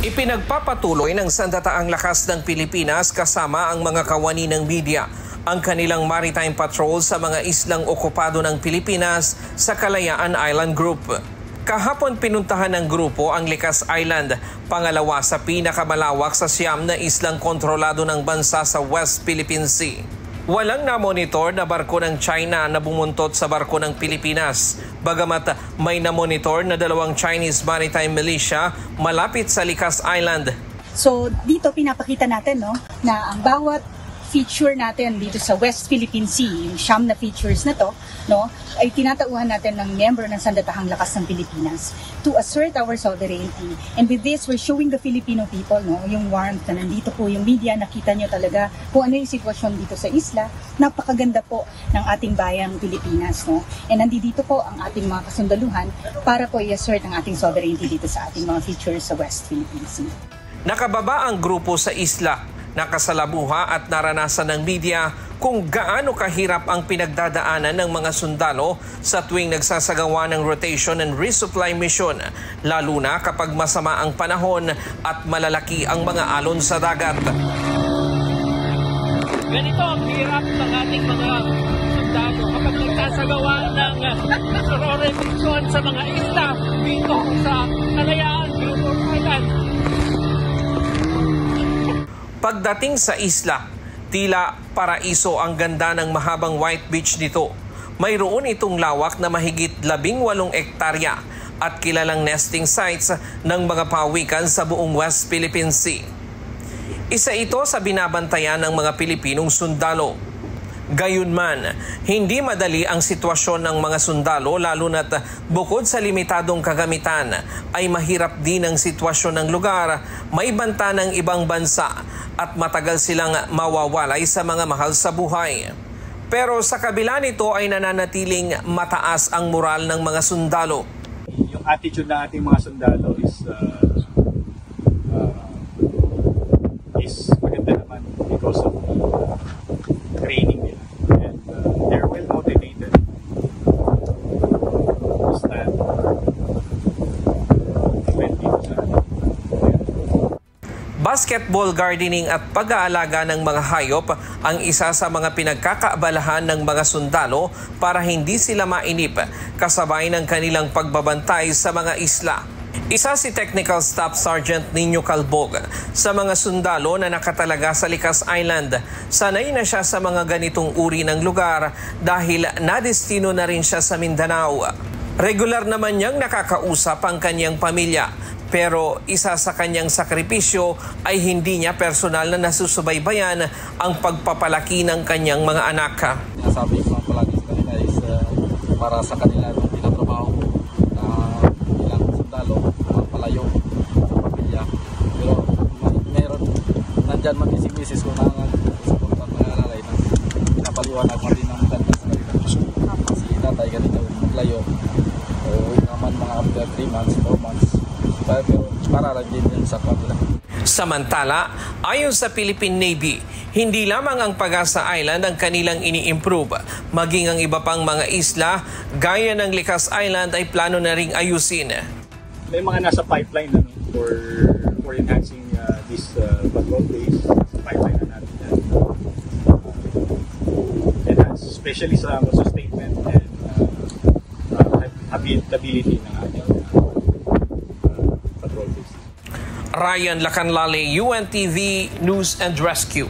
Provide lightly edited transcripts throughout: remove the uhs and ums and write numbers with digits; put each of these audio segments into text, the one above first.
Ipinagpapatuloy ng Sandataang Lakas ng Pilipinas kasama ang mga kawani ng media ang kanilang maritime patrol sa mga islang okupado ng Pilipinas sa Kalayaan Island Group. Kahapon pinuntahan ng grupo ang Likas Island, pangalawa sa pinakamalawak sa siyam na islang kontrolado ng bansa sa West Philippine Sea. Walang namonitor na barko ng China na bumuntot sa barko ng Pilipinas, bagamat may namonitor na dalawang Chinese maritime militia malapit sa Likas Island. So dito pinapakita natin na ang bawat feature natin dito sa West Philippine Sea, yung siyam na features na to, ay tinatauhan natin ng miyembro ng Sandatahang Lakas ng Pilipinas to assert our sovereignty. And with this, we're showing the Filipino people, yung warmth na nandito po, yung media, nakita nyo talaga kung ano yung sitwasyon dito sa isla. Napakaganda po ng ating bayang Pilipinas. And nandito po ang ating mga kasundaluhan para po i-assert ang ating sovereignty dito sa ating mga features sa West Philippine Sea. Nakababa ang grupo sa isla. Nakasalabuha at naranasan ng media kung gaano kahirap ang pinagdadaanan ng mga sundalo sa tuwing nagsasagawa ng rotation and resupply mission, lalo na kapag masama ang panahon at malalaki ang mga alon sa dagat. Ganito ang hirap ng ating mga sundalo kapag nagsasagawa ng rotation sa mga isla dito sa Kalayaan Group of Island. Pagdating sa isla, tila paraiso ang ganda ng mahabang white beach nito. Mayroon itong lawak na mahigit 18 ektarya at kilalang nesting sites ng mga pawikan sa buong West Philippine Sea. Isa ito sa binabantayan ng mga Pilipinong sundalo. Gayunman, hindi madali ang sitwasyon ng mga sundalo lalo na't bukod sa limitadong kagamitan ay mahirap din ang sitwasyon ng lugar, may banta ng ibang bansa at matagal silang mawawalay sa mga mahal sa buhay. Pero sa kabila nito ay nananatiling mataas ang moral ng mga sundalo. Yung attitude ng ating mga sundalo is maganda naman because of training nila. And they're well motivated to stand Basketball gardening at pag-aalaga ng mga hayop ang isa sa mga pinagkakaabalahan ng mga sundalo para hindi sila mainip kasabay ng kanilang pagbabantay sa mga isla. Isa si Technical Staff Sergeant Nino Calbog sa mga sundalo na nakatalaga sa Likas Island. Sanay na siya sa mga ganitong uri ng lugar dahil nadestino na rin siya sa Mindanao. Regular naman niyang nakakausap ang kanyang pamilya. Pero isa sa kanyang sakripisyo ay hindi niya personal na nasusubaybayan ang pagpapalaki ng kanyang mga anak. Sabi ko palagi sa kanila is para sa kanila nung pinatrabaho ko na ilang sundalo, palayo sa pamilya. Pero meron, nandyan man din si misis ko na sa pagpapang mag-aalalay na pinapaliwanag mo rin ng ganda sa kanila. Si tatay ganito maglayo. So, naman mga after 3 months, 4 months, para lang din yan sa kanila. Samantala, ayon sa Philippine Navy, hindi lamang ang Pag-asa Island ang kanilang ini-improve. Maging ang iba pang mga isla, gaya ng Likas Island ay plano na ring ayusin. May mga nasa pipeline for enhancing this patrol base. Sa pipeline na natin yan. Enhance, especially sa sustainment and habitability ng ating patrol base. Ryan Lacanlale, UNTV News and Rescue.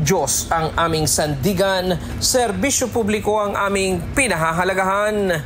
Diyos ang aming sandigan, serbisyo publiko ang aming pinahahalagahan.